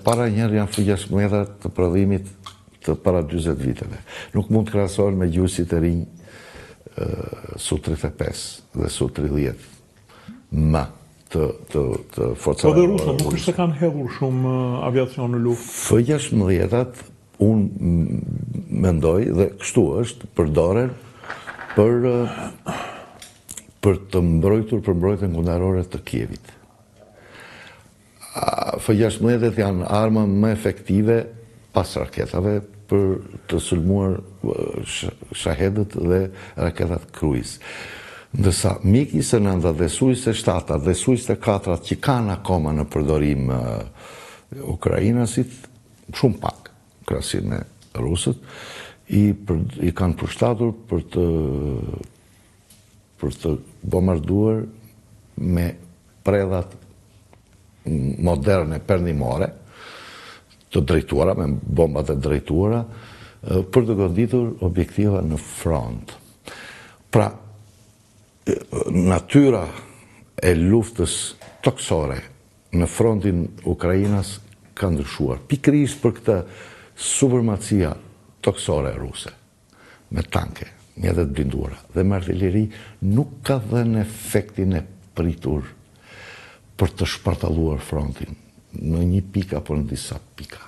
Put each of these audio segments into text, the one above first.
Para njerë janë fugjashmëdha të prodhimit të para 20 viteve. Nuk mund të krahasohen me gjuhësit e rinj Su-35 dhe Su-30 më të forcave. Po dhe rusët nuk është se kanë hedhur shumë aviacion në luftë. F-16 unë mendoj dhe kështu është përdoren për të mbrojtur për mbrojtjen kombëtare të Kievit. F-16 janë arma më efektive pas raketave për të sulmuar Shahedët dhe raketat kruiz. Ndërsa MiG-29 dhe Su-27 dhe Su-24 që kanë akoma në përdorim ukrainasit, shumë pak, krahasim me rusët, i kanë përshtatur për të bombarduar me predhat moderne perëndimore, të drejtuara, me bombat e drejtuara, për të goditur objektiva në front. Pra, natyra e luftës toksore në frontin Ukrainas ka ndryshuar. Pikërisht për këtë supremacia toksore ruse, me tanke, mjetet blinduara dhe me artilleri, nuk ka dhënë efektin e pritur për të shpartalluar frontin në një pikë apo në disa pika.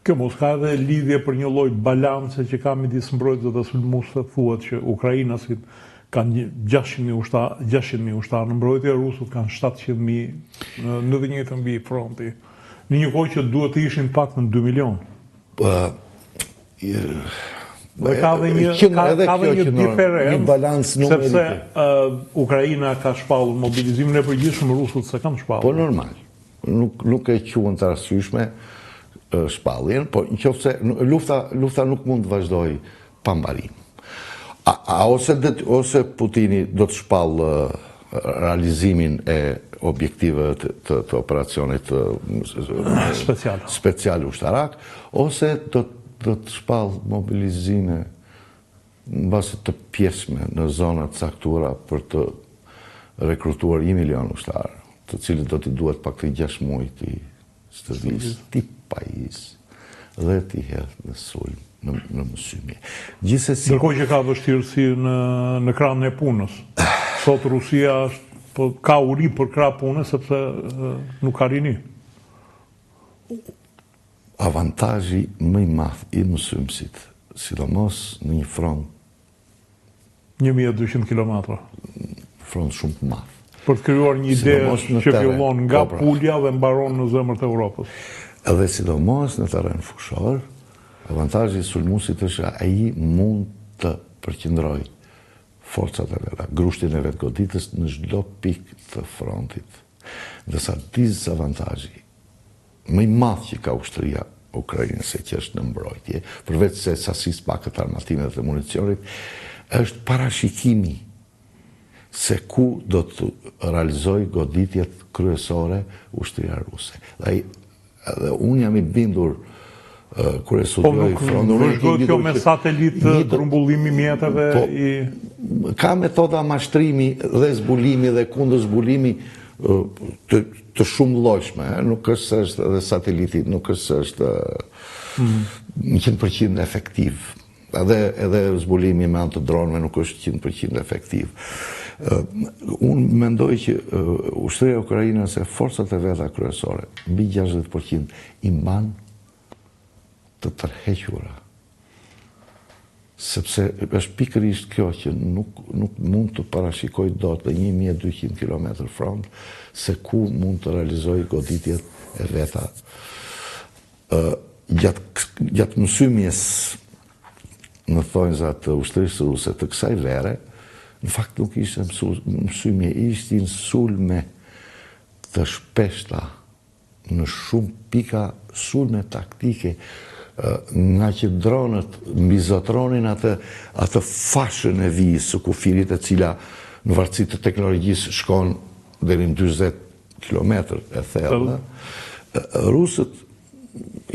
Kjo mos ka edhe lidhje për një lloj balance që ka midis mbrojtësve dhe sulmuesve, thuhet që ukrainasit kanë 600.000 ushtarë në mbrojtje, rusët kanë 700.000 në të njëjtën mbi fronti. Në një kohë që duhet të ishin pak në 2 milion. Dhe ka dhe një diferencë, sepse Ukraina ka shpallur mobilizimin e përgjithshëm, rusët se kanë shpallur. Po normal, nuk e quhen të arsyeshme shpalljen, po nëse lufta nuk mund të vazhdojë pa mbarim. Ose Putini do të shpallë realizimin e objektive të operacionit special ushtarak, ose do të shpallë mobilizime në bazë të pjesme në zonat caktuara për të rekrutuar 1 milion ushtarë, të cilët do t'i duhet pak të 6 muaj të stërvis, t'i pajis dhe t'i hedhë në sulm, në mësymje. Ndërkohë që ka vështirësi në kranën e punës. Sot Rusia ka uri për krah punës sepse nuk ka rini. Avantazhi më i madh i mësymësit, sidomos në një front 1200 kilometra. Front shumë të madh. Për të krijuar një ide që fillon nga Pulja dhe mbaron në zemrat e Europës. Edhe sidomos në terren fushor, avantazhi i sulmuesit është ai mund të përqendrojë forcat e veta, grushtin e vet goditës në çdo pikë të frontit. Ndërsa dizavantazhi më i madh që ka ushtria ukrainase që është në mbrojtje, përveç se sasisë pakët armatimeve dhe municionit, është parashikimi se ku do të realizoj goditjet kryesore ushtria ruse. Dhe unë jam i bindur kur e studioj frontin. Po nuk vazhdoj kjo me satelit trumbullimi mjeteve i... Ka metoda mashtrimi dhe zbulimi dhe kundër zbulimi të shumë llojshme, nuk është se është edhe sateliti, nuk është se është 100% efektiv. Edhe zbulimi me anë të dronëve nuk është 100% efektiv. Unë mendoj që ushtria ukrainase, forcat e veta kryesore, mbi 60% i mban të tërhequra. Sepse është pikërisht kjo që nuk mund të parashikoj dot në 1200 km front se ku mund të realizoj goditjet e veta. Gjatë mësymjes në thonjzat të ushtrisë ruse të kësaj vere, në fakt nuk ishte mësymje, ishte sulme të shpeshta në shumë pika, sulme taktike, nga që dronët mbizotronin atë fashën e vijës së kufirit, e cila në varësi të teknologjisë shkon deri në 40 kilometër e thellë. Rusët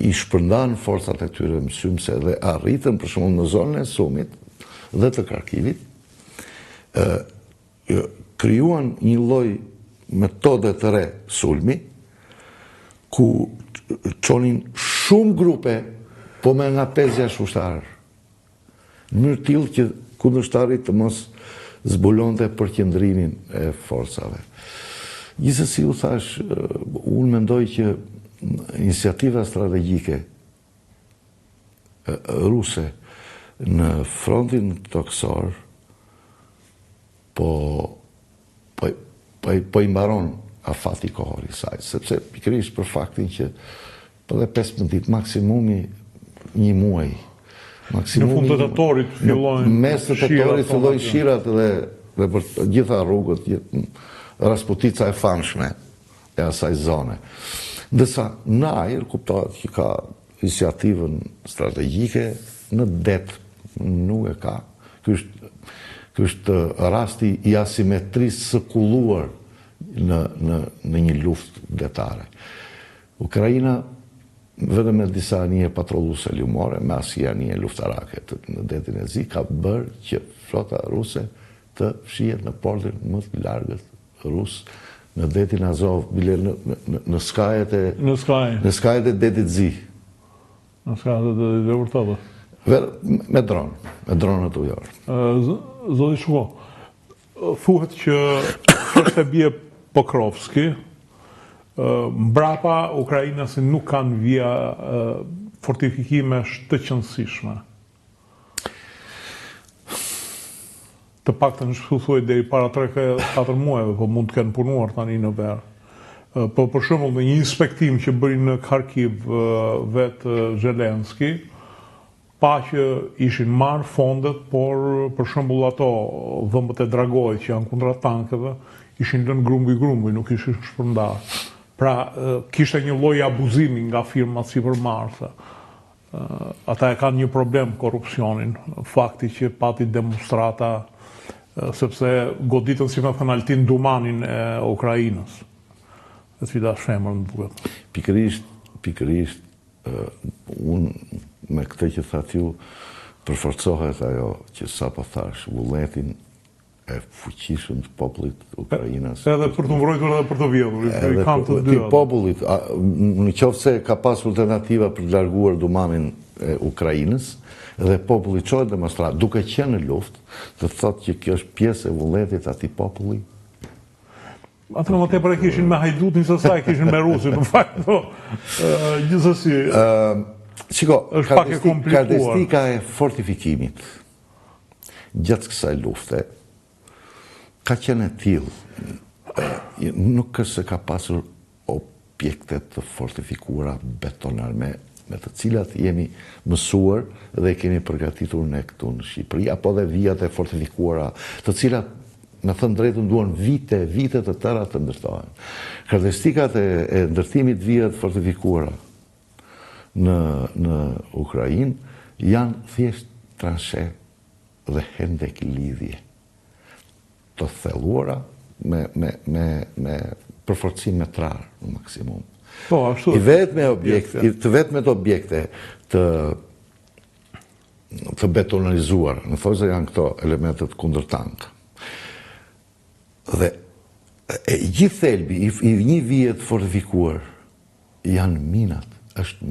i shpërndan forcat e tyre mësymse dhe arritën për shembull në zonën e Sumit dhe të Kharkivit, krijuan një lloj metode të re sulmi, ku çonin shumë grupe, po me nga 5-6 ushtarë. Në mënyrë tillë që kundërshtarit të mos zbulonte përqendrimin e forcave. Gjithsesi u thash, unë mendoj që iniciativa strategjike ruse në frontin toksor po i mbaron afati kohor i saj, sepse pikërisht për faktin që po dhe 15 ditë, maksimumi 1 muaj. Në fund të tetorit fillojnë mes të tetorit fillojnë shirat dhe për gjitha rrugët, rasputica e famshme e asaj zone. Ndërsa në ajër kuptohet që ka iniciativën strategjike, në det nuk e ka. Ky është rasti i asimetrisë së kulluar në një luftë detare. Ukraina vetëm me disa anije patrolluese lumore, me asnjë anije luftarake në detin e Zi, ka bërë që flota ruse të fshihet në portin më të largët rus në detin Azov, bile në skajet e detit Zi. Në skajet e detit e vërtetë. Me dronët ujor. Zoti Shko, thuhet që është e bie Pokrovski, mbrapa Ukrainës nuk kanë vija fortifikime të qëndësishme. Të paktën shkuthoj deri para 3-4 muajve, po mund të kenë punuar tani në verë. Po për shembull në një inspektim që bëri në Kharkiv vetë Zelenski, pa që ishin marrë fondet, por për shembull ato dhëmbët e dragojit që janë kundra tankeve, ishin lënë grumbuj, nuk ishin shpërndarë. Pra, kishte një lloj abuzimi nga firmat sipërmarrëse. Ata e kanë një problem korrupsionin, fakti që pati demonstrata, sepse goditën si me thënë Altin Dumanin e Ukrainës. E cila shemër në duket. Pikërisht, unë me këtë që thatë ju, përforcohet ajo që sa po thash, vullnetin e fuqishëm të popullit Ukrainës. Edhe për të mbrojtur edhe për të vjedhur. Edhe popullit, në qoftë se ka pasur alternativa për të larguar Dumanin e Ukrainës, dhe populli çohet demonstrat, duke qenë në luftë, të thotë që kjo është pjesë e vullnetit atij populli. Atë më tepër e kishin me hajdutin se sa e kishin me rusin, në fakt. Gjithsesi. Shiko, karakteristika e fortifikimit gjatë kësaj lufte ka qenë e tillë. Nuk është se ka pasur objekte të fortifikuara betonarme me të cilat jemi mësuar dhe kemi përgatitur ne këtu në Shqipëri, apo dhe vijat e fortifikuara, të cilat, me thënë drejtën, duan vite të tëra të ndërtohen. Karakteristikat e ndërtimit vijat fortifikuara në Ukrainë janë thjesht transhe dhe hendek lidhje të thelluara me përforcim metrar në maksimum. Po, ashtu. Të vetmet objekte të betonalizuar, në thojë se janë këto elementet kundër tank. Dhe gjithë thelbi i një vije të fortifikuar janë minat, është